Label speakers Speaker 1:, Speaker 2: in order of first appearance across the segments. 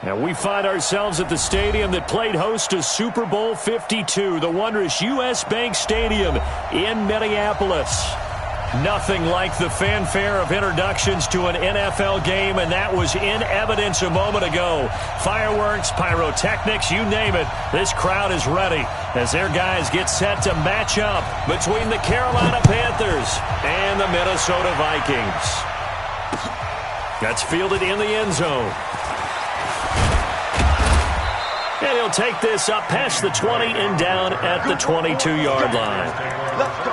Speaker 1: And we find ourselves at the stadium that played host to Super Bowl 52, the wondrous U.S. Bank Stadium in Minneapolis. Nothing like the fanfare of introductions to an NFL game, and that was in evidence a moment ago. Fireworks, pyrotechnics, you name it. This crowd is ready as their guys get set to match up between the Carolina Panthers and the Minnesota Vikings. That's fielded in the end zone. And he'll take this up past the 20 and down at the 22-yard line.
Speaker 2: Let's go.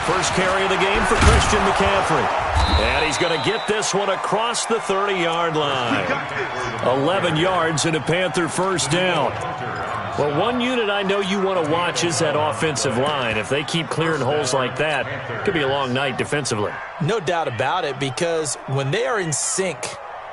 Speaker 1: First carry of the game for Christian McCaffrey. And he's going to get this one across the 30-yard line. 11 yards and a Panther first down. Well, one unit I know you want to watch is that offensive line. If they keep clearing holes like that, it could be a long night defensively.
Speaker 3: No doubt about it, because when they are in sync,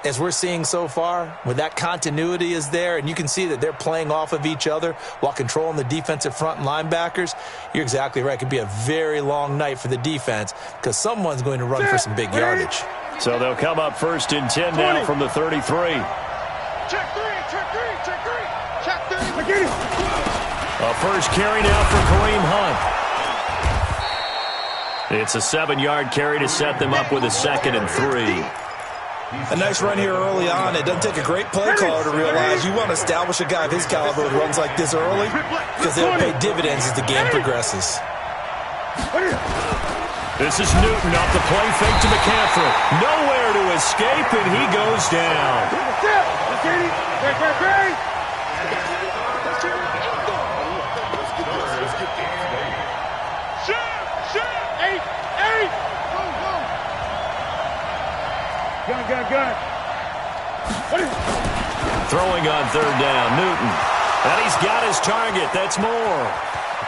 Speaker 3: as we're seeing so far, when that continuity is there and you can see that they're playing off of each other while controlling the defensive front and linebackers, you're exactly right. It could be a very long night for the defense because someone's going to run for some big yardage.
Speaker 1: So they'll come up first and 10 now from the 33.
Speaker 2: Check three, check three, check three, check three.
Speaker 1: A first carry now for Kareem Hunt. It's a 7-yard carry to set them up with a 2nd and 3.
Speaker 3: A nice run here early on. It doesn't take a great play caller to realize you want to establish a guy of his caliber who runs like this early because they'll pay dividends as the game progresses.
Speaker 1: This is Newton off the play fake to McCaffrey. Nowhere to escape, and he goes down.
Speaker 2: Gun.
Speaker 1: Throwing on 3rd down, Newton. And he's got his target. That's Moore.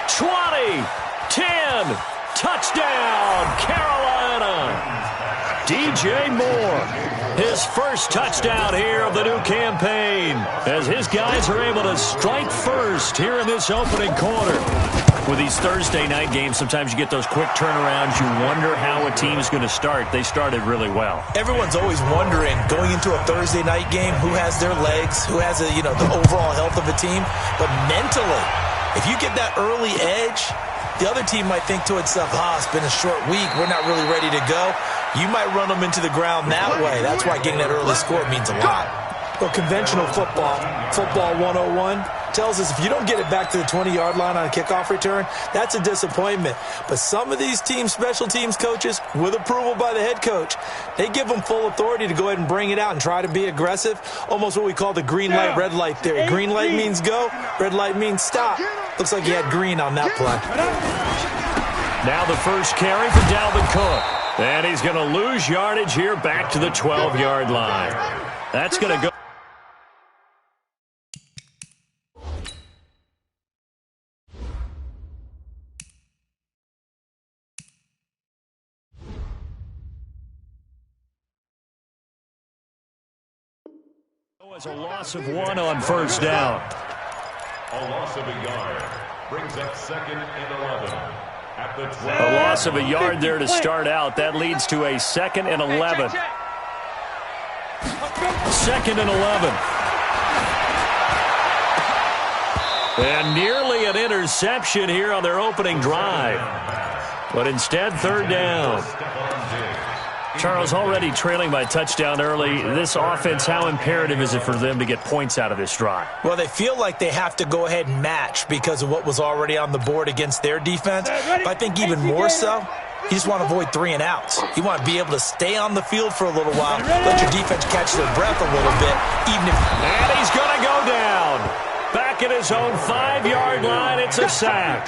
Speaker 1: 20, 10, touchdown, Carolina. DJ Moore, his first touchdown here of the new campaign, as his guys are able to strike first here in this opening quarter. With these Thursday night games, sometimes you get those quick turnarounds. You wonder how a team is going to start. They started really well.
Speaker 3: Everyone's always wondering, going into a Thursday night game, who has their legs, who has the overall health of a team. But mentally, if you get that early edge, the other team might think to itself, it's been a short week. We're not really ready to go. You might run them into the ground that way. That's why getting that early score means a lot. Well, conventional football 101, tells us if you don't get it back to the 20-yard line on a kickoff return, that's a disappointment. But some of these teams, special teams coaches, with approval by the head coach, they give them full authority to go ahead and bring it out and try to be aggressive, almost what we call the green light, red light theory. Green light means go, red light means stop. Looks like he had green on that play.
Speaker 1: Now the first carry for Dalvin Cook. And he's going to lose yardage here back to the 12-yard line. That's going to go. As a loss of 1 on first down.
Speaker 4: A loss of a yard brings up 2nd and 11 at the 12.
Speaker 1: A loss of a yard there to start out. That leads to a 2nd and 11. 2nd and 11. And nearly an interception here on their opening drive. But instead, 3rd down. Charles, already trailing by touchdown early. This offense, how imperative is it for them to get points out of this drive?
Speaker 3: Well, they feel like they have to go ahead and match because of what was already on the board against their defense. But I think even more so, you just want to avoid 3 and outs. You want to be able to stay on the field for a little while, let your defense catch their breath a little bit, even if...
Speaker 1: And he's going to go down. Back at his own 5-yard line, it's a sack.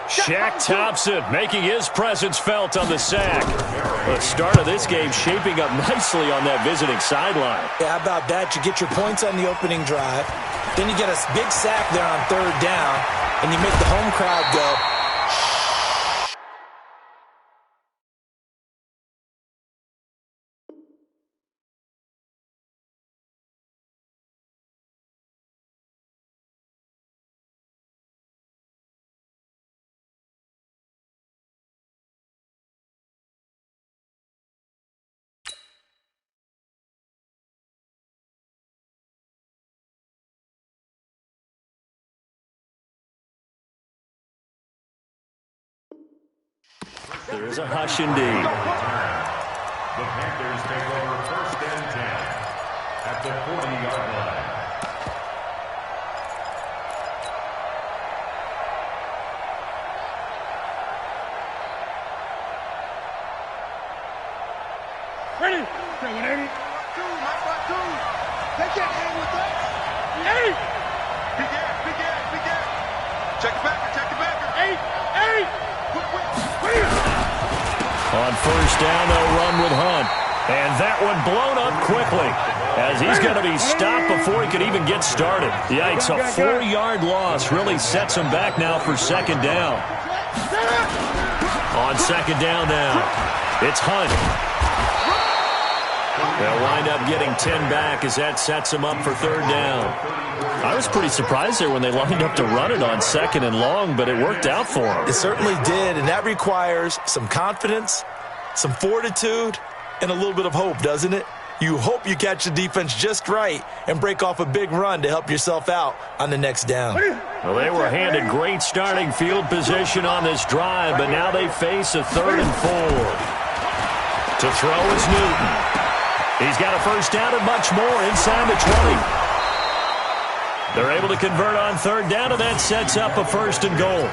Speaker 1: Shaq Thompson making his presence felt on the sack. The start of this game shaping up nicely on that visiting sideline.
Speaker 3: Yeah, how about that? You get your points on the opening drive. Then you get a big sack there on 3rd down. and you make the home crowd go,
Speaker 1: There's a hush indeed.
Speaker 4: The Panthers take over 1st and 10 at the 40-yard line.
Speaker 2: Ready? Okay, 180. They can't hang with us. 8. Big ass. Check the backer. 8.
Speaker 1: On 1st down, they'll run with Hunt. And that one blown up quickly as he's going to be stopped before he could even get started. Yikes, a 4-yard loss really sets him back now for 2nd down. On 2nd down now, it's Hunt. They'll wind up getting 10 back as that sets him up for 3rd down. I was pretty surprised there when they lined up to run it on 2nd and long, but it worked out for them.
Speaker 3: it certainly did, and that requires some confidence, some fortitude, and a little bit of hope, doesn't it? You hope you catch the defense just right and break off a big run to help yourself out on the next down.
Speaker 1: Well, they were handed great starting field position on this drive, but now they face a 3rd and 4. To throw is Newton. He's got a 1st down and much more inside the 20. They're able to convert on 3rd down, and that sets up a 1st and goal.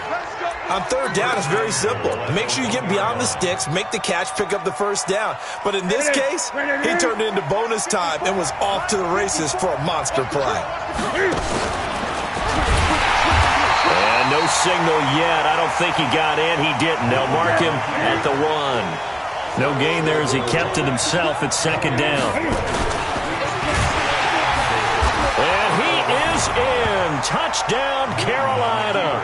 Speaker 3: On 3rd down, it's very simple. Make sure you get beyond the sticks, make the catch, pick up the 1st down. But in this case, he turned it into bonus time and was off to the races for a monster play.
Speaker 1: And no signal yet. I don't think he got in. He didn't. They'll mark him at the 1. No gain there as he kept it himself at 2nd down. And he is in. Touchdown, Carolina.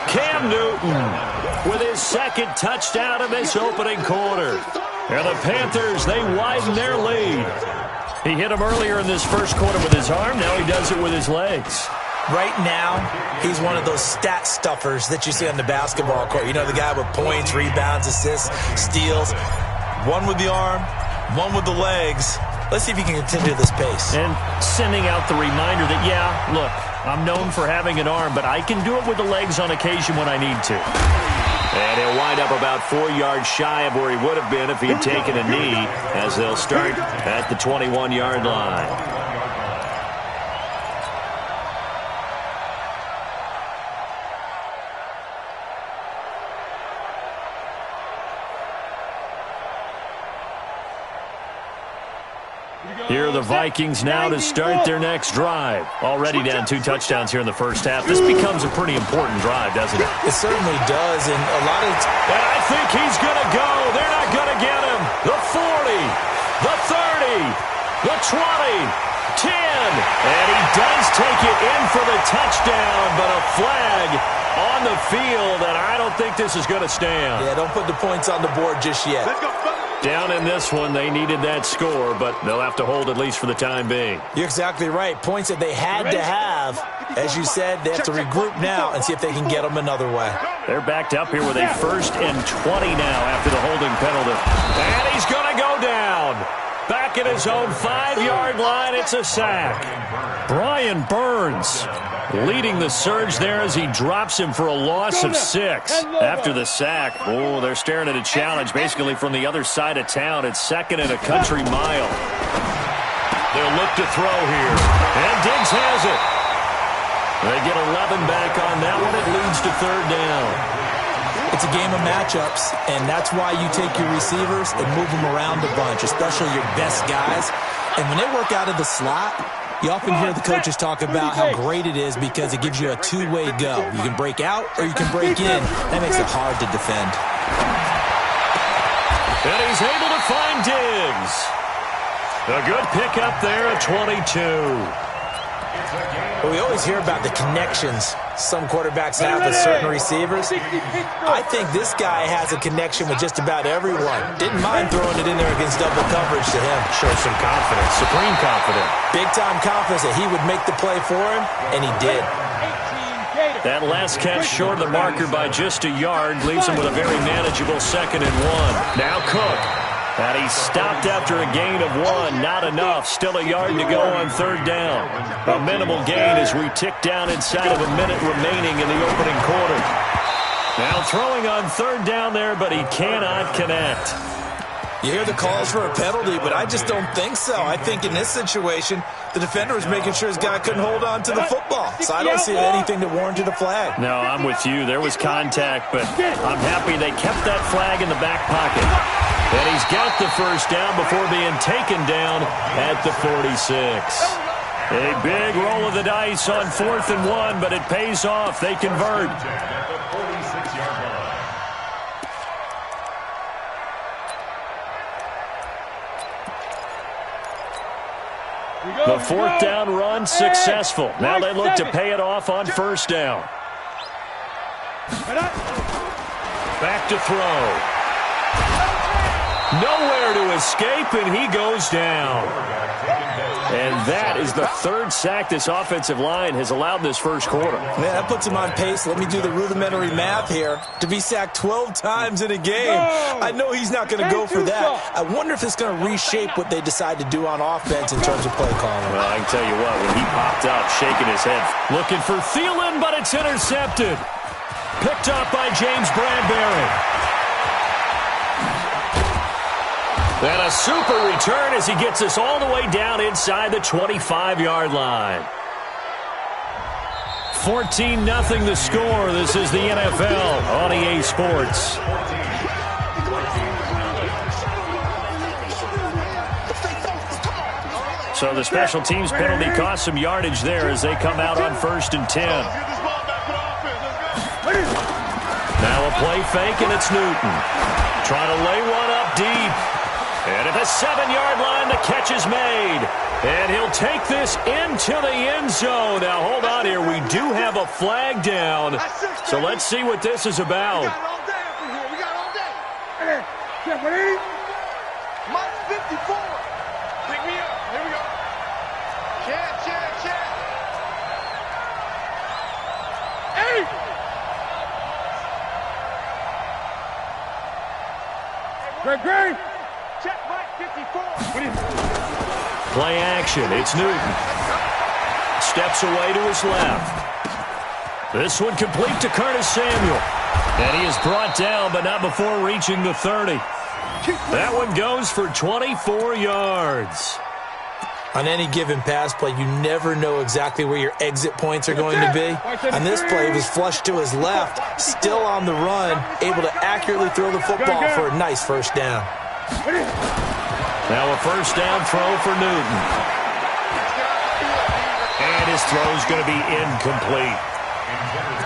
Speaker 1: Cam Newton with his 2nd touchdown in this opening quarter. And the Panthers, they widen their lead. He hit him earlier in this 1st quarter with his arm. Now he does it with his legs.
Speaker 3: Right now, he's one of those stat stuffers that you see on the basketball court. You know, the guy with points, rebounds, assists, steals. One with the arm, one with the legs. Let's see if he can continue this pace.
Speaker 1: And sending out the reminder that, yeah, look, I'm known for having an arm, but I can do it with the legs on occasion when I need to. And he'll wind up about 4 yards shy of where he would have been if he had taken a knee, as they'll start at the 21-yard line. Here are the Vikings now to start their next drive. Already down 2 touchdowns here in the 1st half. This becomes a pretty important drive, doesn't it?
Speaker 3: It certainly does, and a lot of...
Speaker 1: And I think he's going to go. They're not going to get him. The 40, the 30, the 20, 10. And he does take it in for the touchdown, but a flag on the field, and I don't think this is going to stand.
Speaker 3: Yeah, don't put the points on the board just yet.
Speaker 2: Let's go.
Speaker 1: Down in this one, they needed that score, but they'll have to hold at least for the time being.
Speaker 3: You're exactly right. Points that they had to have. As you said, they have to regroup now and see if they can get them another way.
Speaker 1: They're backed up here with a 1st and 20 now after the holding penalty. And he's going to go down. Back at his own 5-yard line, it's a sack. Brian Burns leading the surge there as he drops him for a loss of 6. After the sack, oh, they're staring at a challenge basically from the other side of town. It's 2nd and a country mile. They'll look to throw here. And Diggs has it. They get 11 back on that one. It leads to 3rd down.
Speaker 3: It's a game of matchups, and that's why you take your receivers and move them around a bunch, especially your best guys. And when they work out of the slot, you often hear the coaches talk about how great it is because it gives you a two-way go. You can break out or you can break in. That makes it hard to defend.
Speaker 1: And he's able to find Diggs. A good pickup there at 22.
Speaker 4: It's a game
Speaker 3: But we always hear about the connections some quarterbacks have with certain receivers. I think this guy has a connection with just about everyone. Didn't mind throwing it in there against double coverage to him.
Speaker 1: Shows some confidence, supreme confidence.
Speaker 3: Big-time confidence that he would make the play for him, and he did.
Speaker 1: That last catch short of the marker by just a yard leaves him with a very manageable 2nd and 1. Now Cook. And he stopped after a gain of 1. Not enough. Still a yard to go on 3rd down. A minimal gain as we tick down inside of a minute remaining in the opening quarter. Now throwing on 3rd down there, but he cannot connect.
Speaker 3: You hear the calls for a penalty, but I just don't think so. I think in this situation, the defender was making sure his guy couldn't hold on to the football. So I don't see anything that warranted a flag.
Speaker 1: No, I'm with you. There was contact, but I'm happy they kept that flag in the back pocket. And he's got the 1st down before being taken down at the 46. A big roll of the dice on 4th and 1, but it pays off. They convert. The 4th down run successful. Now they look to pay it off on 1st down. Back to throw. Nowhere to escape, and he goes down. And that is the 3rd sack this offensive line has allowed this 1st quarter.
Speaker 3: Yeah, that puts him on pace. Let me do the rudimentary math here. To be sacked 12 times in a game. I know he's not going to go for that. I wonder if it's going to reshape what they decide to do on offense in terms of play calling.
Speaker 1: Well, I can tell you what, when he popped up, shaking his head, looking for Thielen, but it's intercepted. Picked up by James Bradbury. And a super return as he gets us all the way down inside the 25-yard line. 14-0 the score. This is the NFL on EA Sports. So the special teams penalty cost some yardage there as they come out on 1st and 10. Now a play fake, and it's Newton. Trying to lay one up deep. And at the 7-yard line, the catch is made. And he'll take this into the end zone. Now, hold on here. We do have a flag down. So let's see what this is about.
Speaker 2: We got all day up in here. We got all day. Hey, Mike 54. Pick me up. Here we go. Chad. Hey! Greg. Check Mike 54.
Speaker 1: Play action. It's Newton. Steps away to his left. This one complete to Curtis Samuel. And he is brought down, but not before reaching the 30. That one goes for 24 yards.
Speaker 3: On any given pass play, you never know exactly where your exit points are going to be. On this play, he was flushed to his left, still on the run, able to accurately throw the football for a nice 1st down.
Speaker 1: Now a 1st down throw for Newton. And his throw's going to be incomplete.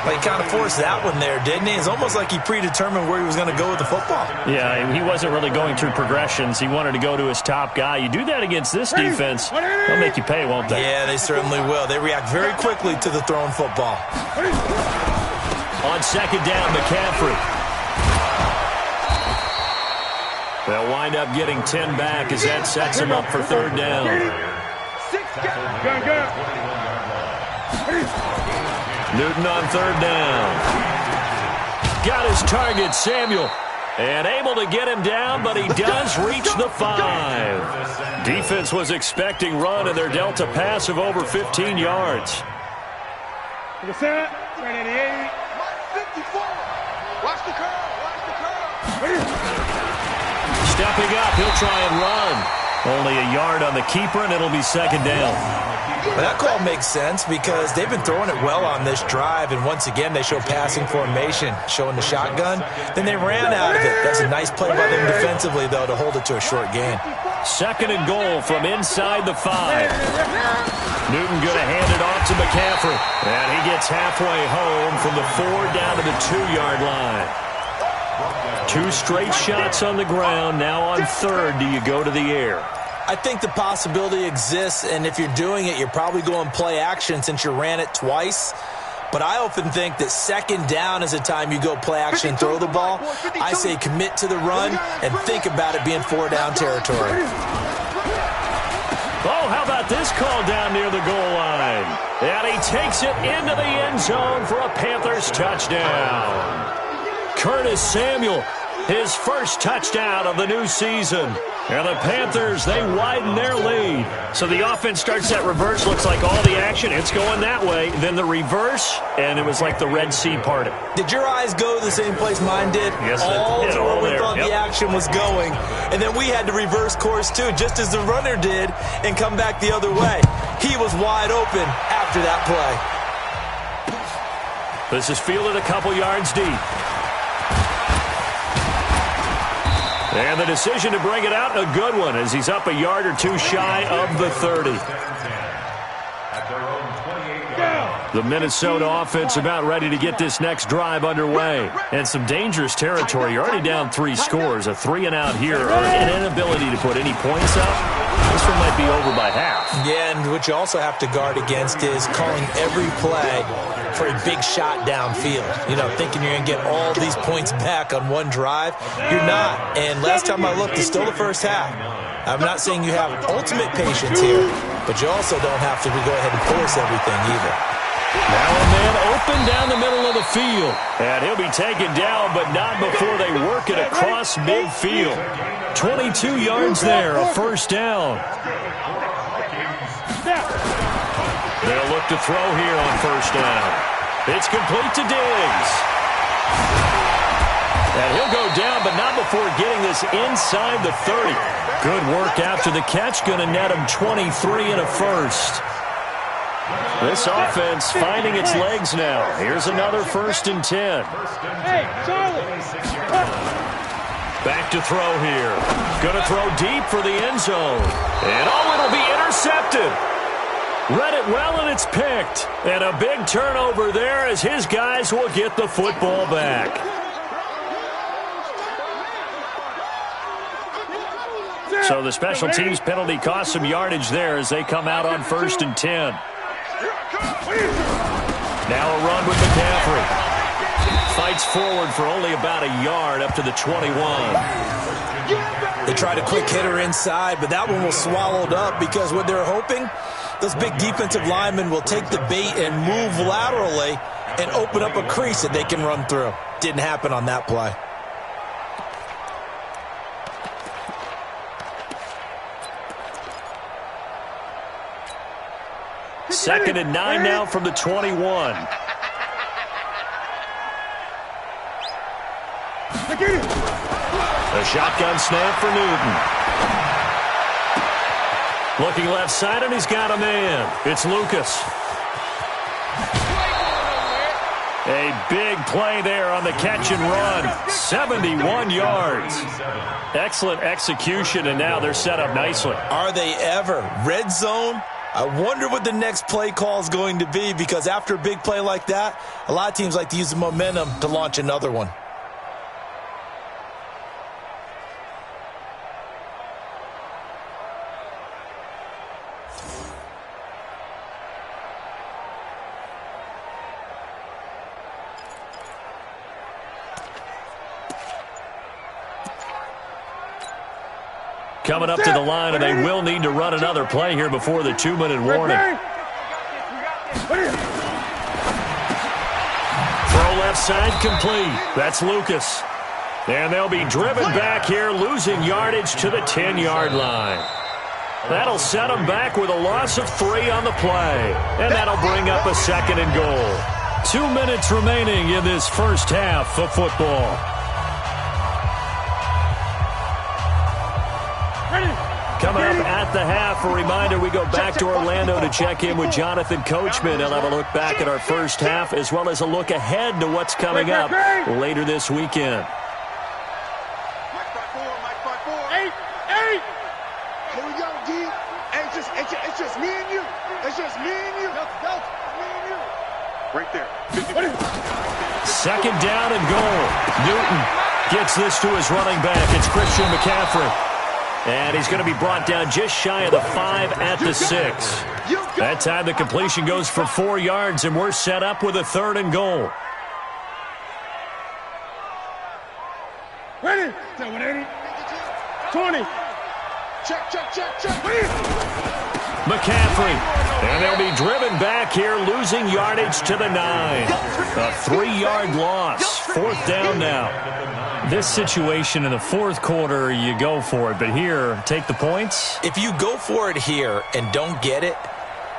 Speaker 3: Well, he kind of forced that one there, didn't he? It's almost like he predetermined where he was going to go with the football.
Speaker 1: Yeah, he wasn't really going through progressions. He wanted to go to his top guy. You do that against this defense, they'll make you pay, won't they?
Speaker 3: Yeah, they certainly will. They react very quickly to the thrown football.
Speaker 1: On 2nd down, McCaffrey. They'll wind up getting 10 back as that sets him up for 3rd down. Newton on 3rd down. Got his target, Samuel. And able to get him down, but he does reach the 5. Defense was expecting run, and they're dealt a pass of over 15 yards.
Speaker 2: To the center, 88. 54. Watch the curve.
Speaker 1: Stepping up, he'll try and run. Only a yard on the keeper, and it'll be 2nd down.
Speaker 3: Well, that call makes sense because they've been throwing it well on this drive, and once again they show passing formation, showing the shotgun. Then they ran out of it. That's a nice play by them defensively, though, to hold it to a short gain.
Speaker 1: 2nd and goal from inside the 5. Newton going to hand it off to McCaffrey. And he gets halfway home from the 4 down to the 2-yard line. 2 straight shots on the ground. Now on 3rd, do you go to the air?
Speaker 3: I think the possibility exists, and if you're doing it, you're probably going play action since you ran it twice. But I often think that second down is the time you go play action and throw the ball. I say commit to the run and think about it being 4-down territory.
Speaker 1: Oh, how about this call down near the goal line? And he takes it into the end zone for a Panthers touchdown. Curtis Samuel, his first touchdown of the new season. And the Panthers, they widen their lead. So the offense starts that reverse. Looks like all the action, it's going that way. Then the reverse, and it was like the Red Sea parted.
Speaker 3: Did your eyes go to the same place mine did?
Speaker 1: Yes,
Speaker 3: all
Speaker 1: it did.
Speaker 3: to where we thought the action was going. And then we had to reverse course, too, just as the runner did, and come back the other way. He was wide open after that play.
Speaker 1: This is fielded a couple yards deep. And the decision to bring it out, a good one, as he's up a yard or two shy of the 30. The Minnesota offense about ready to get this next drive underway. And some dangerous territory. You're already down 3 scores. A 3-and-out here, or an inability to put any points up. This one might be over by half.
Speaker 3: Yeah, and what you also have to guard against is calling every play for a big shot downfield. You know, thinking you're going to get all these points back on one drive. You're not. And last time I looked, it's still the first half. I'm not saying you have ultimate patience here, but you also don't have to go ahead and force everything either.
Speaker 1: Now a man open down the middle of the field. And he'll be taken down, but not before they work it across midfield. 22 yards there, a first down. They'll look to throw here on first down. It's complete to Diggs. And he'll go down, but not before getting this inside the 30. Good work after the catch. Going to net him 23 and a first. This offense finding its legs now. Here's another 1st and 10. Back to throw here. Going to throw deep for the end zone. And it'll be intercepted. Read it well, and it's picked. And a big turnover there as his guys will get the football back. So the special teams penalty cost some yardage there as they come out on 1st and 10. Now a run with McCaffrey. Fights forward for only about a yard up to the 21.
Speaker 3: They tried a quick hitter inside, but that one was swallowed up because what they're hoping, those big defensive linemen will take the bait and move laterally and open up a crease that they can run through. Didn't happen on that play.
Speaker 1: Second and 9 now from the 21. A shotgun snap for Newton. Looking left side, and he's got a man. It's Lucas. A big play there on the catch and run. 71 yards. Excellent execution, and now they're set up nicely.
Speaker 3: Are they ever? Red zone? I wonder what the next play call is going to be, because after a big play like that, a lot of teams like to use the momentum to launch another one.
Speaker 1: Coming up to the line, and they will need to run another play here before the 2-minute warning. Throw left side complete. That's Lucas. And they'll be driven back here, losing yardage to the 10-yard line. That'll set them back with a loss of 3 on the play. And that'll bring up a 2nd and goal. 2 minutes remaining in this first half of football. Coming up at the half, a reminder, we go back to Orlando to check in with Jonathan Coachman. He'll have a look back at our first half as well as a look ahead to what's coming up later this weekend.
Speaker 2: Here we go, D. It's just me and you. It's just me and you. Me and you. Right there.
Speaker 1: 2nd down and goal. Newton gets this to his running back. It's Christian McCaffrey. And he's going to be brought down just shy of the 5 at the 6. That time the completion goes for 4 yards, and we're set up with a 3rd and goal.
Speaker 2: Ready? 20. Check.
Speaker 1: McCaffrey. And they'll be driven back here, losing yardage to the 9. A 3-yard loss. 4th down now. This situation in the 4th quarter, you go for it. But here, take the points.
Speaker 3: If you go for it here and don't get it,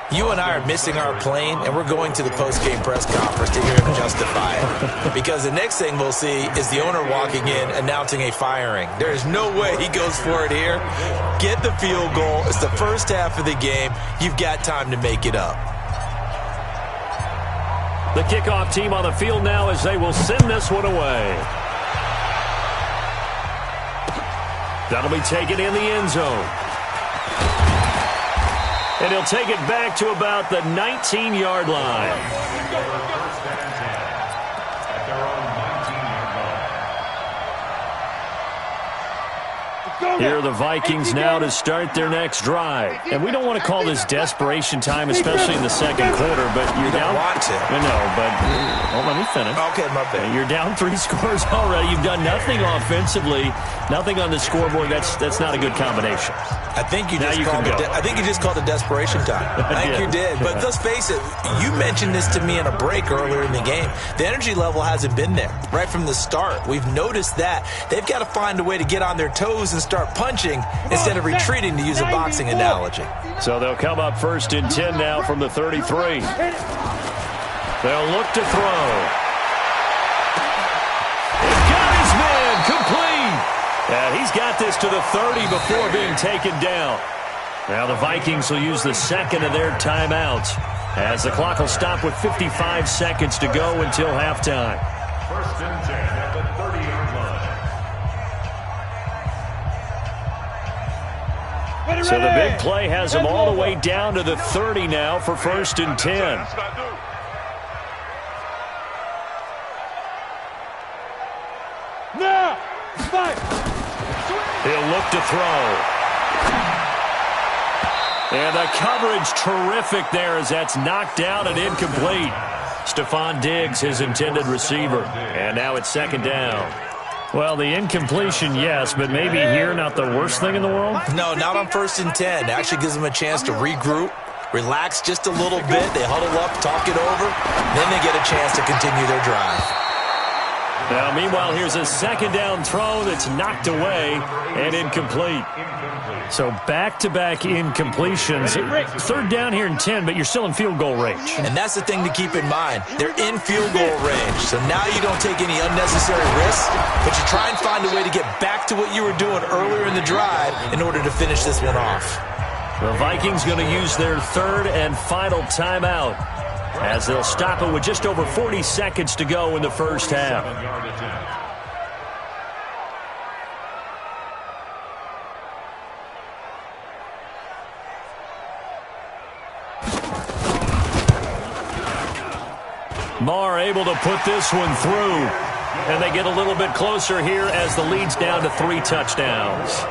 Speaker 3: you and I are missing our plane, and we're going to the post-game press conference to hear him justify it. Because the next thing we'll see is the owner walking in announcing a firing. There is no way he goes for it here. Get the field goal. It's the first half of the game. You've got time to make it up.
Speaker 1: The kickoff team on the field now as they will send this one away. That'll be taken in the end zone. And he'll take it back to about the 19-yard line.
Speaker 4: First and 10 at their own 19-yard line.
Speaker 1: Here are the Vikings now to start their next drive. And we don't want to call this desperation time, especially in the 2nd quarter, but you're down.
Speaker 3: Want to.
Speaker 1: I know, but let me finish.
Speaker 3: Okay, my bad.
Speaker 1: You're down 3 scores already. You've done nothing offensively, nothing on the scoreboard. That's not a good combination.
Speaker 3: I think you just called it desperation time. I think you did. But let's face it, you mentioned this to me in a break earlier in the game. The energy level hasn't been there right from the start. We've noticed that. They've got to find a way to get on their toes and start punching instead of retreating, to use a boxing analogy.
Speaker 1: So they'll come up 1st and 10 now from the 33. They'll look to throw. He's got his man complete. And he's got this to the 30 before being taken down. Now the Vikings will use the 2nd of their timeouts as the clock will stop with 55 seconds to go until halftime.
Speaker 4: 1st and 10 at the 30-yard line.
Speaker 1: So the big play has them all the way down to the 30 now for 1st and 10.
Speaker 2: Now, fight.
Speaker 1: He'll look to throw. And the coverage terrific there as that's knocked down and incomplete. Stephon Diggs, his intended receiver. And now it's 2nd down. Well, the incompletion, yes, but maybe here not the worst thing in the world?
Speaker 3: No, not on 1st and 10. It actually gives them a chance to regroup, relax just a little bit. They huddle up, talk it over. Then they get a chance to continue their drive.
Speaker 1: Now, meanwhile, here's a 2nd down throw that's knocked away and incomplete. So back-to-back incompletions. 3rd down here and 10, but you're still in field goal range.
Speaker 3: And that's the thing to keep in mind. They're in field goal range. So now you don't take any unnecessary risks, but you try and find a way to get back to what you were doing earlier in the drive in order to finish this one off.
Speaker 1: The Vikings going to use their 3rd and final timeout as they'll stop it with just over 40 seconds to go in the first half. Marr able to put this one through. And they get a little bit closer here as the lead's down to 3 touchdowns.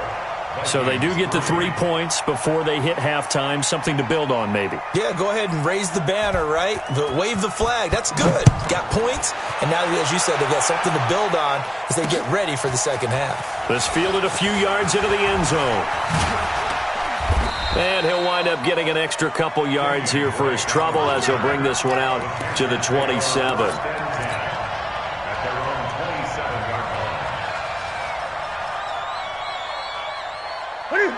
Speaker 1: So they do get the 3 points before they hit halftime. Something to build on, maybe.
Speaker 3: Yeah, go ahead and raise the banner, right? But wave the flag. That's good. Got points. And now, as you said, they've got something to build on as they get ready for the 2nd half.
Speaker 1: This fielded a few yards into the end zone. And he'll wind up getting an extra couple yards here for his trouble as he'll bring this one out to the 27.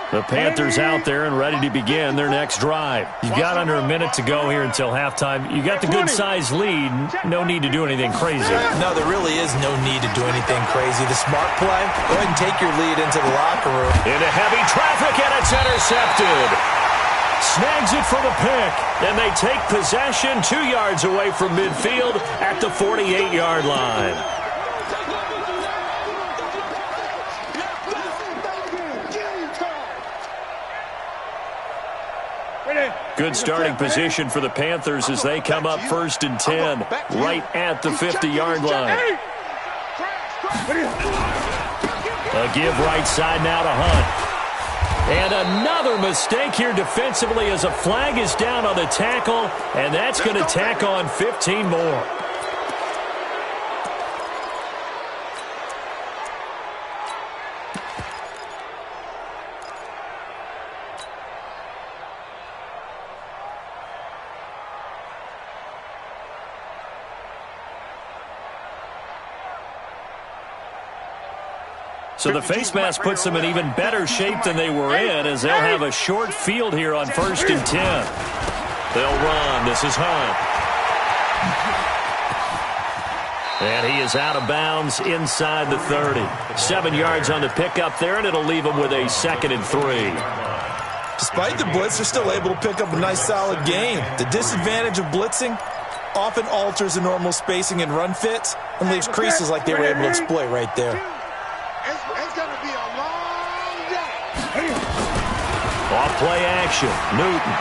Speaker 1: The Panthers out there and ready to begin their next drive. You've got under a minute to go here until halftime. You got the good-sized lead. No need to do anything crazy.
Speaker 3: No, there really is no need to do anything crazy. The smart play, go ahead and take your lead into the locker room.
Speaker 1: Into heavy traffic, and it's intercepted. Snags it for the pick, and they take possession 2 yards away from midfield at the 48-yard line. Good starting position for the Panthers as they come up 1st and 10, right at the 50-yard line. A give right side now to Hunt. And another mistake here defensively as a flag is down on the tackle, and that's going to tack on 15 more. So the face mask puts them in even better shape than they were in, as they'll have a short field here on 1st and 10. They'll run. This is Hunt. And he is out of bounds inside the 30. 7 yards on the pickup there, and it'll leave him with a 2nd and 3.
Speaker 3: Despite the blitz, they're still able to pick up a nice solid gain. The disadvantage of blitzing often alters the normal spacing and run fits and leaves creases like they were able to exploit right there.
Speaker 2: It's going to be a long day.
Speaker 1: Off play action. Newton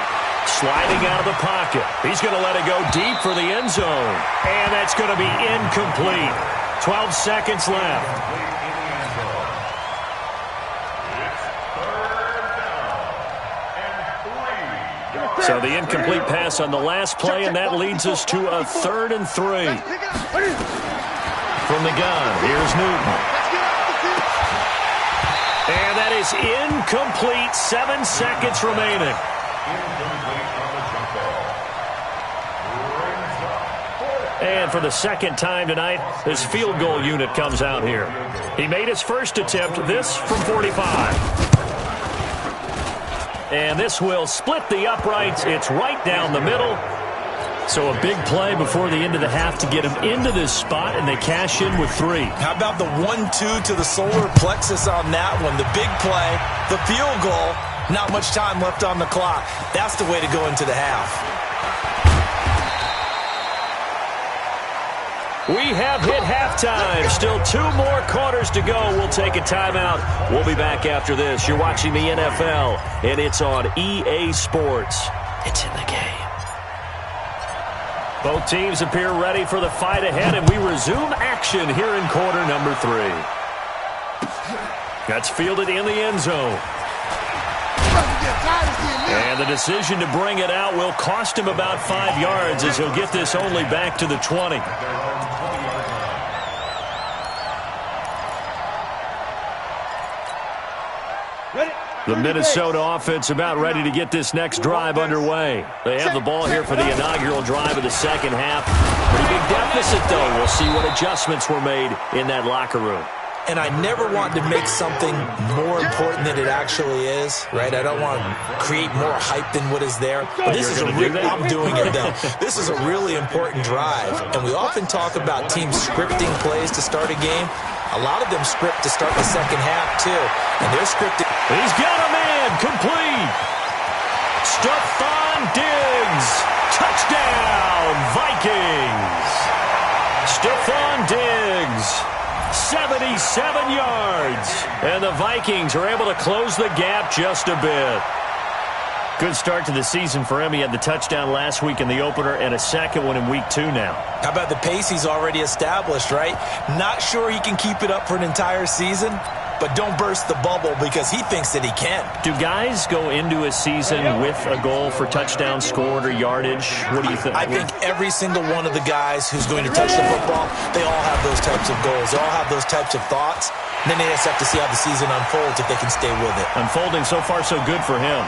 Speaker 1: sliding out of the pocket. He's going to let it go deep for the end zone. And that's going to be incomplete. 12 seconds left. So the incomplete pass on the last play, and that leads us to a 3rd and 3. From the gun, here's Newton. And that is incomplete. 7 seconds remaining. And for the second time tonight, his field goal unit comes out here. He made his first attempt, this from 45. And this will split the uprights. It's right down the middle. So a big play before the end of the half to get him into this spot, and they cash in with 3.
Speaker 3: How about the 1-2 to the solar plexus on that one? The big play, the field goal, not much time left on the clock. That's the way to go into the half.
Speaker 1: We have hit halftime. Still 2 more quarters to go. We'll take a timeout. We'll be back after this. You're watching the NFL, and it's on EA Sports. It's in the game. Both teams appear ready for the fight ahead, and we resume action here in quarter number 3. That's fielded in the end zone. And the decision to bring it out will cost him about 5 yards, as he'll get this only back to the 20. The Minnesota offense about ready to get this next drive underway. They have the ball here for the inaugural drive of the second half. Pretty big deficit, though. We'll see what adjustments were made in that locker room.
Speaker 3: And I never want to make something more important than it actually is, right? I don't want to create more hype than what is there. But this is I'm doing it, though. This is a really important drive. And we often talk about teams scripting plays to start a game. A lot of them script to start the second half, too. And they're scripted.
Speaker 1: He's got a man. Complete. Stephon Diggs. Touchdown, Vikings. Stephon Diggs. 77 yards. And the Vikings are able to close the gap just a bit. Good start to the season for him. He had the touchdown last week in the opener and a second one in week 2 now. How
Speaker 3: about the pace he's already established, right? Not sure he can keep it up for an entire season, but don't burst the bubble because he thinks that he can.
Speaker 1: Do guys go into a season with a goal for touchdown scored or yardage? What do you think?
Speaker 3: I think every single one of the guys who's going to touch the football, they all have those types of goals. They all have those types of thoughts. And then they just have to see how the season unfolds if they can stay with it.
Speaker 1: Unfolding so far so good for him.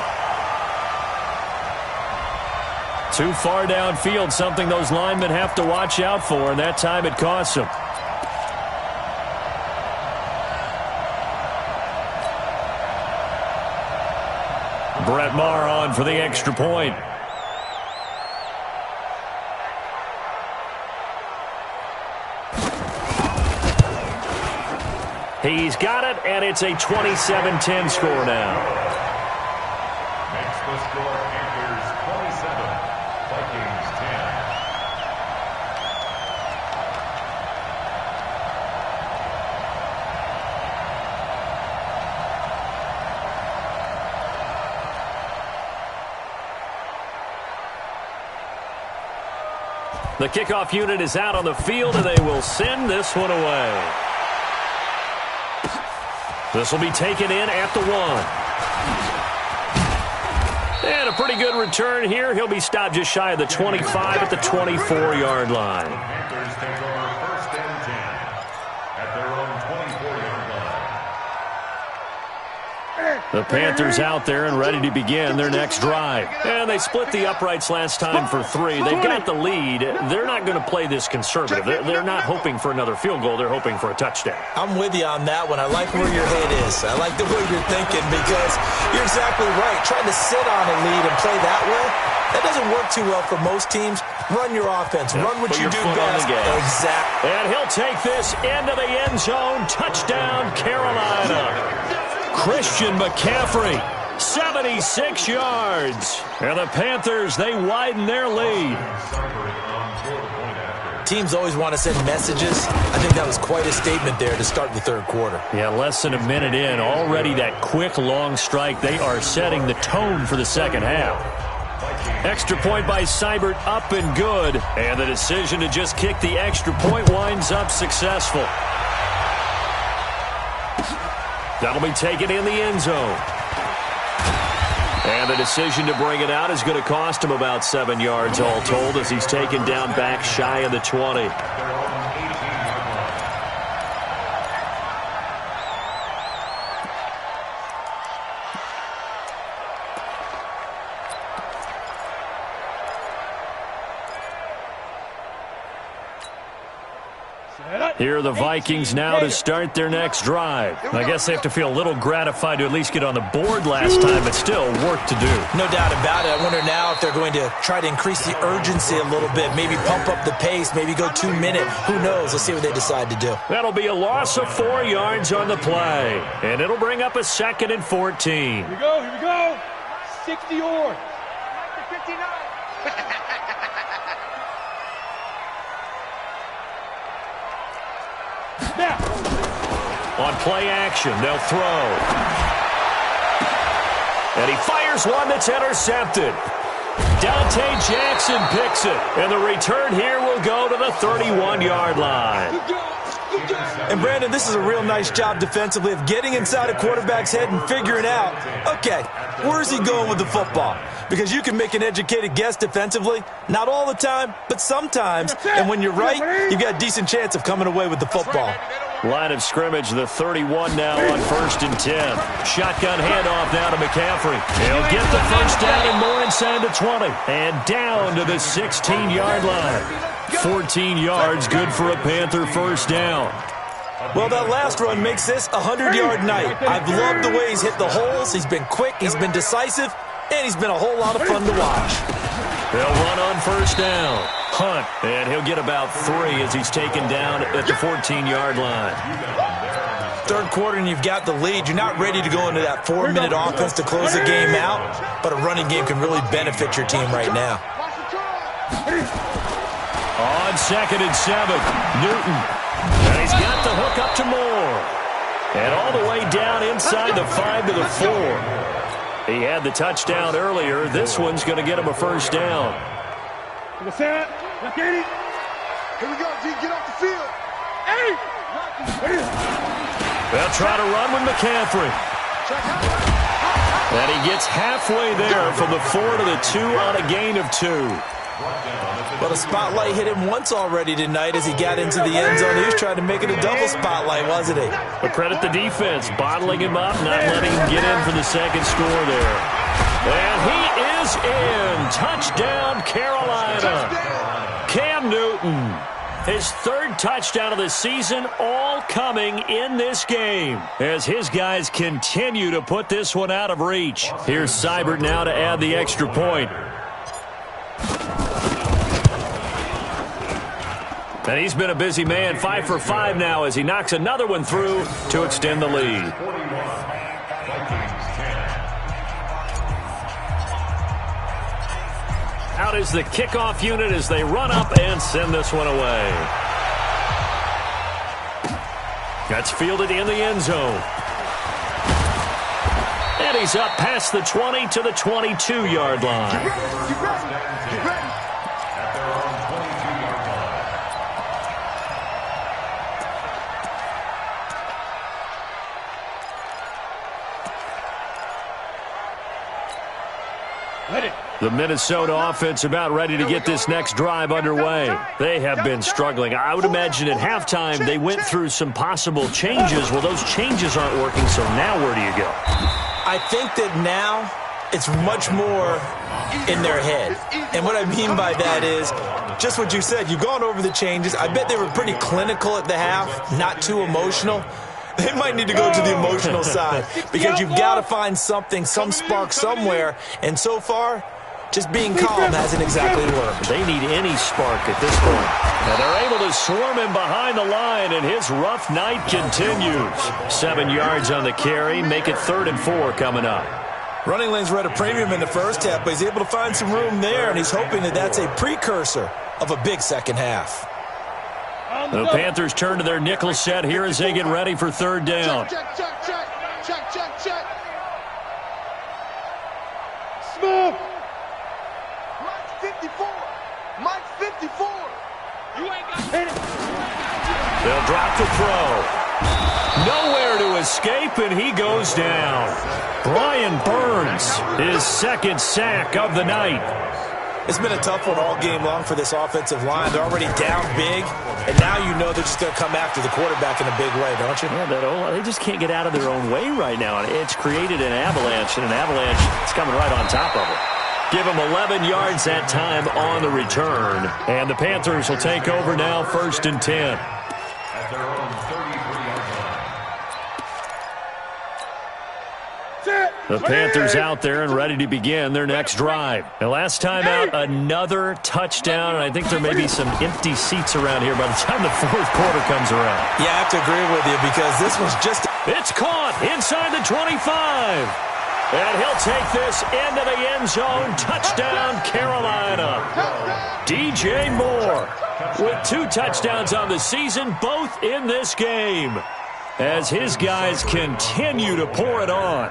Speaker 1: Too far downfield, something those linemen have to watch out for, and that time it costs them. Brett Maher on for the extra point. He's got it, and it's a 27-10 score now.
Speaker 4: Makes the score Panthers 27, Vikings 10.
Speaker 1: The kickoff unit is out on the field, and they will send this one away. This will be taken in at the 1. And a pretty good return here. He'll be stopped just shy of the 25 at the 24-yard line.
Speaker 4: The Panthers take over first and 10 at their own 24-yard line.
Speaker 1: The Panthers out there and ready to begin their next drive. And they split the uprights last time for 3. They've got the lead. They're not going to play this conservative. They're not hoping for another field goal. They're hoping for a touchdown.
Speaker 3: I'm with you on that one. I like where your head is. I like the way you're thinking because you're exactly right. Trying to sit on a lead and play that way, that doesn't work too well for most teams. Run your offense. Run what you do best. Exactly.
Speaker 1: And he'll take this into the end zone. Touchdown, Carolina. Christian McCaffrey, 76 yards. And the Panthers, they widen their lead.
Speaker 3: Teams always want to send messages. I think that was quite a statement there to start the third quarter.
Speaker 1: Yeah, less than a minute in. Already that quick, long strike. They are setting the tone for the second half. Extra point by Seibert, up and good. And the decision to just kick the extra point winds up successful. That'll be taken in the end zone. And the decision to bring it out is going to cost him about 7 yards all told as he's taken down back shy of the 20. Here are the Vikings now to start their next drive. I guess they have to feel a little gratified to at least get on the board last time, but still work to do.
Speaker 3: No doubt about it. I wonder now if they're going to try to increase the urgency a little bit, maybe pump up the pace, maybe go 2 minute. Who knows? Let's see what they decide to do.
Speaker 1: That'll be a loss of 4 yards on the play, and it'll bring up a 2nd and 14.
Speaker 2: Here we go. 60 yards. 59.
Speaker 1: On play action, they'll throw. And he fires one that's intercepted. Dante Jackson picks it. And the return here will go to the 31-yard line.
Speaker 3: And, Brandon, this is a real nice job defensively of getting inside a quarterback's head and figuring out, okay, where's he going with the football? Because you can make an educated guess defensively. Not all the time, but sometimes. And when you're right, you've got a decent chance of coming away with the football.
Speaker 1: Line of scrimmage, the 31 now on 1st and 10. Shotgun handoff now to McCaffrey. He'll get the first down and more inside the 20. And down to the 16-yard line. 14 yards, good for a Panther first down.
Speaker 3: Well, that last run makes this a 100-yard night. I've loved the way he's hit the holes. He's been quick, he's been decisive, and he's been a whole lot of fun to watch.
Speaker 1: They'll run on first down. Hunt, and he'll get about 3 as he's taken down at the 14-yard line.
Speaker 3: Third quarter and you've got the lead. You're not ready to go into that 4-minute offense to close the game out, but a running game can really benefit your team right now.
Speaker 1: On 2nd and 7, Newton. And he's got the hook up to Moore. And all the way down inside the 5 to the 4. He had the touchdown earlier. This one's going to get him a first down.
Speaker 2: Here we go, G. Get off the field. Hey!
Speaker 1: They'll try to run with McCaffrey. And he gets halfway there from the 4 to the 2 on a gain of 2.
Speaker 3: Well, the spotlight hit him once already tonight as he got into the end zone. He was trying to make it a double spotlight, wasn't he?
Speaker 1: But credit the defense, bottling him up, not letting him get in for the second score there. And he is in. Touchdown, Carolina. Cam Newton, his 3rd touchdown of the season, all coming in this game as his guys continue to put this one out of reach. Here's Seibert now to add the extra point. And he's been a busy man, 5 for 5 now as he knocks another one through to extend the lead. Out is the kickoff unit as they run up and send this one away. That's fielded in the end zone. And he's up past the 20 to the 22-yard line.
Speaker 2: Get ready.
Speaker 1: The Minnesota offense about ready to get this next drive underway. They have been struggling. I would imagine at halftime they went through some possible changes. Well, those changes aren't working, so now where do you go?
Speaker 3: I think that now it's much more in their head. And what I mean by that is just what you said. You've gone over the changes. I bet they were pretty clinical at the half, not too emotional. They might need to go to the emotional side because you've got to find something, some spark somewhere. And so far, just being calm hasn't exactly worked.
Speaker 1: They need any spark at this point. And they're able to swarm him behind the line, and his rough night continues. 7 yards on the carry, make it 3rd and 4 coming up.
Speaker 3: Running lanes were at a premium in the first half, but he's able to find some room there, and he's hoping that that's a precursor of a big second half.
Speaker 1: The Panthers turn to their nickel set here as they get ready for 3rd down.
Speaker 2: Check. Smooth. Mike's 54. You ain't got it.
Speaker 1: They'll drop the throw. Nowhere to escape, and he goes down. Brian Burns, his 2nd sack of the night.
Speaker 3: It's been a tough one all game long for this offensive line. They're already down big, and now you know they're just going to come after the quarterback in a big way, don't you?
Speaker 1: Yeah, they just can't get out of their own way right now. It's created an avalanche, and an avalanche is coming right on top of it. Give them 11 yards that time on the return. And the Panthers will take over now, 1st and 10.
Speaker 4: At their own 33-yard line.
Speaker 1: The Panthers out there and ready to begin their next drive. And last time out, another touchdown. And I think there may be some empty seats around here by the time the 4th quarter comes around.
Speaker 3: Yeah, I have to agree with you because this was just...
Speaker 1: It's caught inside the 25. And he'll take this into the end zone. Touchdown, Carolina. DJ Moore with 2 touchdowns on the season, both in this game, as his guys continue to pour it on.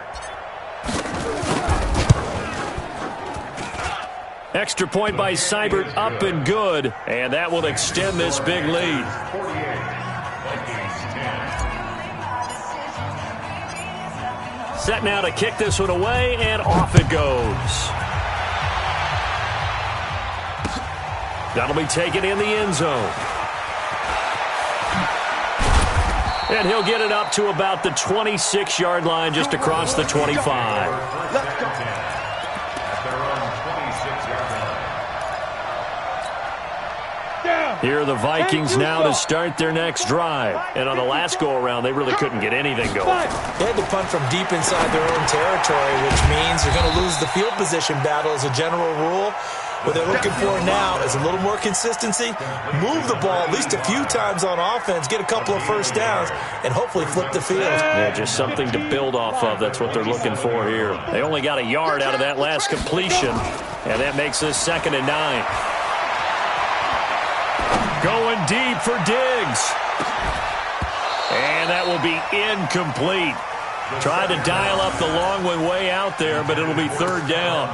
Speaker 1: Extra point by Seibert, up and good, and that will extend this big lead.
Speaker 4: 48. Vikings 10.
Speaker 1: Set now to kick this one away, and off it goes. That'll be taken in the end zone. And he'll get it up to about the 26-yard line, just across the 25.
Speaker 2: Let's go.
Speaker 4: At their own 26-yard line.
Speaker 1: Here are the Vikings now to start their next drive. And on the last go-around, they really couldn't get anything going.
Speaker 3: They had to punt from deep inside their own territory, which means they're going to lose the field position battle as a general rule. What they're looking for now is a little more consistency, move the ball at least a few times on offense, get a couple of first downs, and hopefully flip the field.
Speaker 1: Yeah, just something to build off of. That's what they're looking for here. They only got a yard out of that last completion, and that makes this 2nd and 9. Going deep for Diggs. And that will be incomplete. Tried to dial up the long one way out there, but it'll be 3rd down.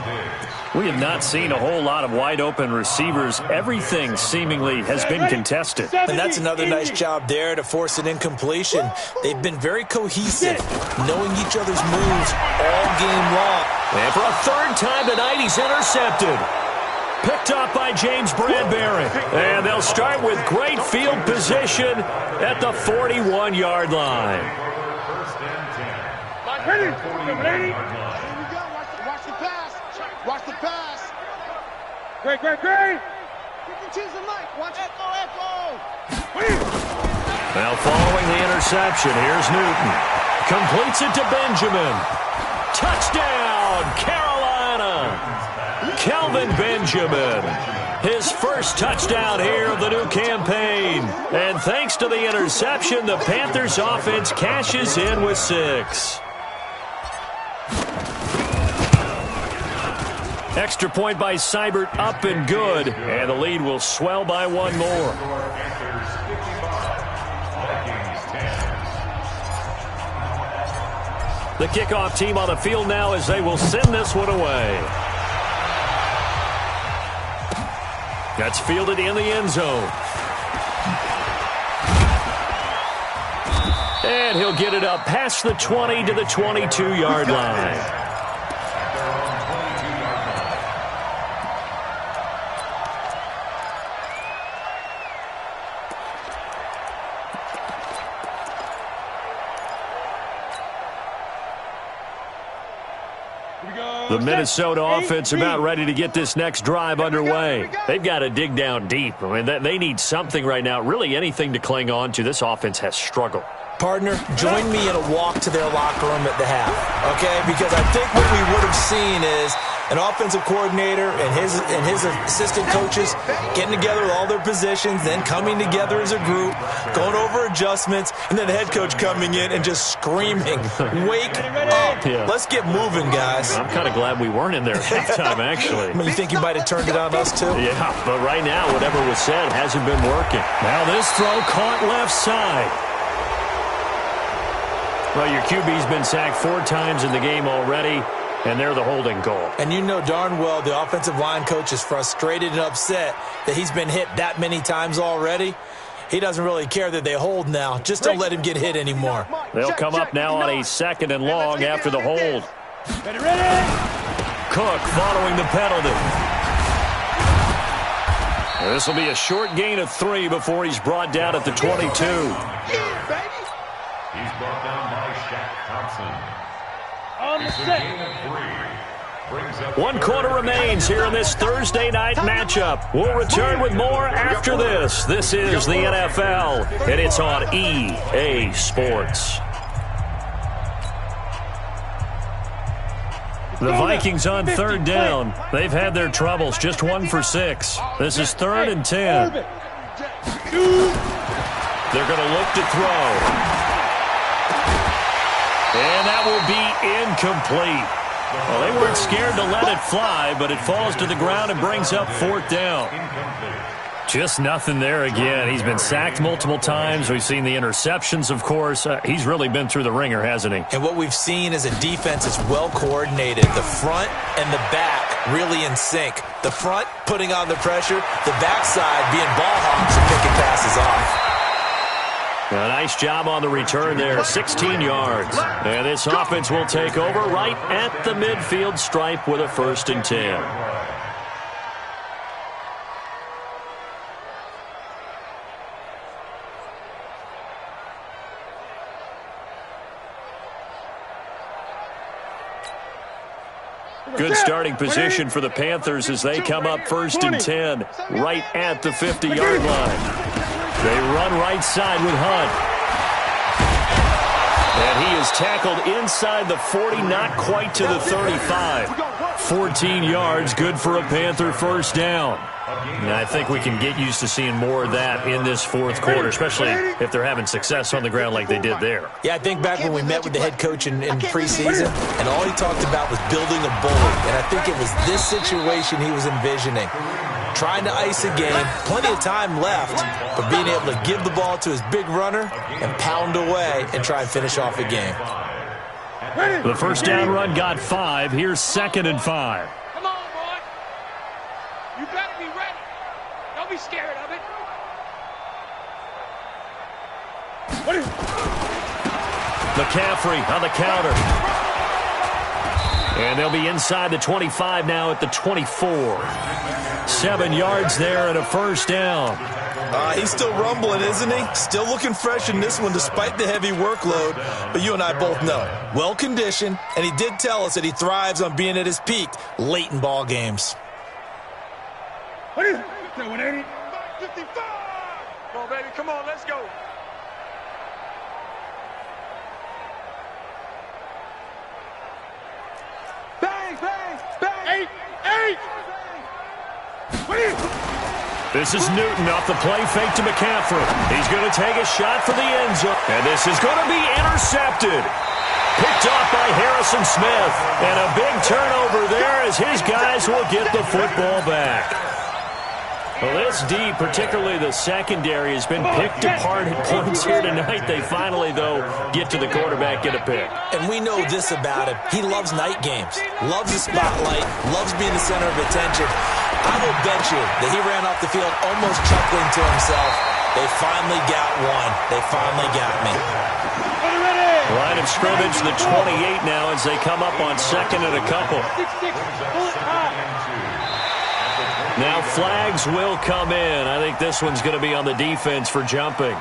Speaker 1: We have not seen a whole lot of wide-open receivers. Everything seemingly has been contested.
Speaker 3: And that's another nice job there to force an incompletion. They've been very cohesive, knowing each other's moves all game long.
Speaker 1: And for a 3rd time tonight, he's intercepted. Picked up by James Bradbury. And they'll start with great field position at the 41-yard line.
Speaker 4: First and 10.
Speaker 2: Ready.
Speaker 4: 41-yard line.
Speaker 2: Here we go. Watch the pass. Watch the pass. Great. Pick and choose the mic. Watch it. Echo.
Speaker 1: Now following the interception, here's Newton. Completes it to Benjamin. Touchdown, Carolina. Kelvin Benjamin. His first touchdown here of the new campaign. And thanks to the interception, the Panthers offense cashes in with 6. Extra point by Seibert, up and good. And the lead will swell by 1 more.
Speaker 4: Panthers 55. Vikings 10.
Speaker 1: The kickoff team on the field now as they will send this one away. That's fielded in the end zone. And he'll get it up past the 20 to the 22-yard line. The Minnesota offense about ready to get this next drive underway. They've got to dig down deep. I mean, they need something right now, really anything to cling on to. This offense has struggled.
Speaker 3: Partner, join me in a walk to their locker room at the half, okay? Because I think what we would have seen is an offensive coordinator and his assistant coaches getting together with all their positions, then coming together as a group, going over adjustments, and then the head coach coming in and just screaming, "Wake up.
Speaker 1: Yeah.
Speaker 3: Let's get moving, guys."
Speaker 1: I'm kind of glad we weren't in there at halftime, actually.
Speaker 3: I mean, you think you might have turned it on us, too?
Speaker 1: Yeah, but right now, whatever was said hasn't been working. Now this throw caught left side. Well, your QB's been sacked 4 times in the game already, and they're the holding goal.
Speaker 3: And you know darn well the offensive line coach is frustrated and upset that he's been hit that many times already. He doesn't really care that they hold now. Just don't let him get hit anymore.
Speaker 1: They'll come up now on a 2nd and long after the hold.
Speaker 2: Ready?
Speaker 1: Cook following the penalty. This will be a short gain of 3 before he's brought down at the 22.
Speaker 4: He's brought down by Shaq Thompson.
Speaker 2: On the
Speaker 4: It's a
Speaker 2: set.
Speaker 4: gain of 3. Brings up
Speaker 1: 1 quarter remains here in this Thursday night matchup. We'll return with more after this. This is the NFL, and it's on EA Sports. The Vikings on 3rd down. They've had their troubles, just 1 for 6. This is 3rd and 10. They're going to look to throw. And that will be incomplete. Well, they weren't scared to let it fly, but it falls to the ground and brings up 4th down. Just nothing there again. He's been sacked multiple times. We've seen the interceptions, of course. He's really been through the ringer, hasn't he?
Speaker 3: And what we've seen is a defense that's well coordinated. The front and the back really in sync. The front putting on the pressure, the backside being ball hawks and picking passes off.
Speaker 1: A nice job on the return there, 16 yards. And this offense will take over right at the midfield stripe with a 1st and 10. Good starting position for the Panthers as they come up 1st and 10, right at the 50-yard line. They run right side with Hunt. And he is tackled inside the 40, not quite to the 35. 14 yards, good for a Panther 1st down. And I think we can get used to seeing more of that in this 4th quarter, especially if they're having success on the ground like they did there.
Speaker 3: Yeah, I think back when we met with the head coach in preseason, and all he talked about was building a bully. And I think it was this situation he was envisioning. Trying to ice a game, plenty of time left, but being able to give the ball to his big runner and pound away and try and finish off a game.
Speaker 1: The 1st down run got 5. Here's 2nd and 5.
Speaker 2: Come on, boy. You better be ready. Don't be scared of it.
Speaker 1: McCaffrey on the counter. And they'll be inside the 25 now at the 24. 7 yards there and a 1st down.
Speaker 3: He's still rumbling, isn't he? Still looking fresh in this one despite the heavy workload. But you and I both know, well-conditioned, and he did tell us that he thrives on being at his peak late in ball games.
Speaker 2: What is it? 180? 55! Come on, baby. Come on. Let's go. Bang, bang, bang. 8.
Speaker 1: This is Newton off the play fake to McCaffrey. He's going to take a shot for the end zone. And this is going to be intercepted. Picked off by Harrison Smith. And a big turnover there as his guys will get the football back. Well, this D, particularly the secondary, has been picked apart at points here tonight. They finally, though, get to the quarterback, get a pick.
Speaker 3: And we know this about him. He loves night games, loves the spotlight, loves being the center of attention. I will bet you that he ran off the field almost chuckling to himself. They finally got one. They finally got me.
Speaker 1: Line of scrimmage, the 28 now as they come up on 2nd and a couple. Now flags will come in. I think this one's going to be on the defense for jumping.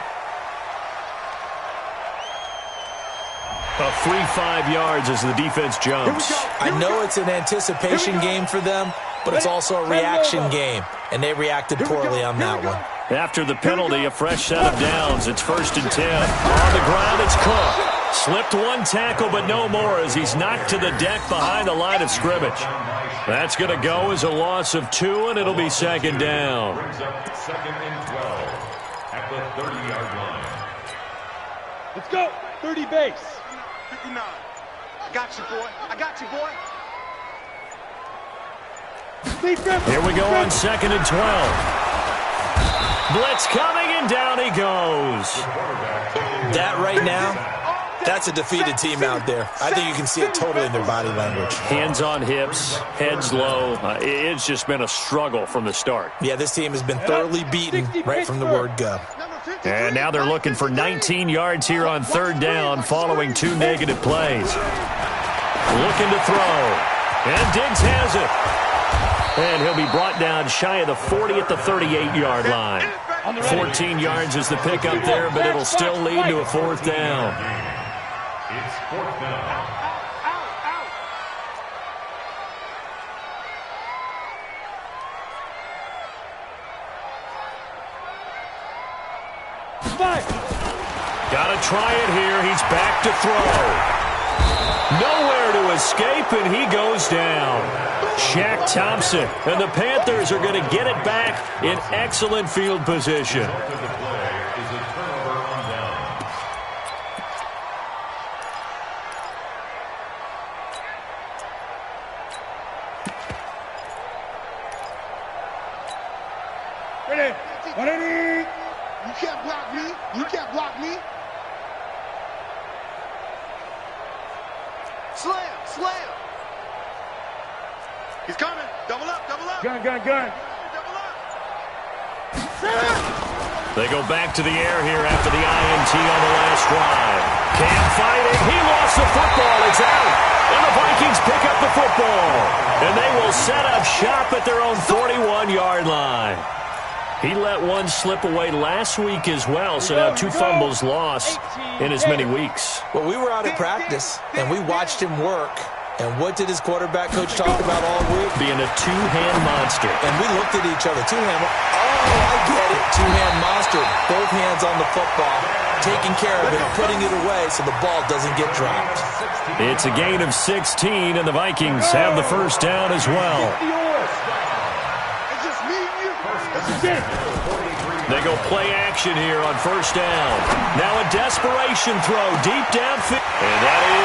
Speaker 1: A free 5 yards as the defense jumps.
Speaker 3: I know it's an anticipation game for them, but it's also a reaction game, and they reacted poorly on that one.
Speaker 1: After the penalty, a fresh set of downs. It's 1st and 10. On the ground, it's Cook. Slipped one tackle, but no more as he's knocked to the deck behind the line of scrimmage. That's going to go as a loss of 2, and it'll be 2nd down.
Speaker 4: Brings up 2nd and 12 at the 30-yard line.
Speaker 2: Let's go. 30 base.
Speaker 5: 59. I got you, boy. I got you, boy.
Speaker 1: Here we go on 2nd and 12. Blitz coming, and down he goes.
Speaker 3: That right now, that's a defeated team out there. I think you can see it totally in their body language.
Speaker 1: Hands on hips, heads low. It's just been a struggle from the start.
Speaker 3: Yeah, this team has been thoroughly beaten right from the word go.
Speaker 1: And now they're looking for 19 yards here on 3rd down following 2 negative plays. Looking to throw. And Diggs has it. And he'll be brought down shy of the 40 at the 38-yard line. 14 yards is the pickup there, but it'll still lead to a 4th down.
Speaker 4: It's 4th down.
Speaker 1: Gotta try it here. He's back to throw. Nowhere to escape, and he goes down. Shaq Thompson, and the Panthers are going to get it back in excellent field position.
Speaker 4: The play is a turnover on down.
Speaker 2: Ready. 180.
Speaker 5: You can't block me. You can't block me. Slam. Slam. He's coming. Double up. Double up.
Speaker 2: Gun.
Speaker 5: Double up.
Speaker 1: They go back to the air here after the INT on the last drive. Can't fight it. He lost the football. It's out. And the Vikings pick up the football. And they will set up shop at their own 41-yard line. He let one slip away last week as well, so now 2 fumbles lost in as many weeks.
Speaker 3: Well, we were out at practice, and we watched him work. And what did his quarterback coach talk about all week?
Speaker 1: Being a 2-hand monster.
Speaker 3: And we looked at each other. 2-hand. Oh, I get it. 2-hand monster. Both hands on the football. Taking care of it, putting it away so the ball doesn't get dropped.
Speaker 1: It's a gain of 16, and the Vikings have the 1st down as well.
Speaker 5: It's just me and you. That's it.
Speaker 1: They go play action here on 1st down. Now a desperation throw deep downfield. And that is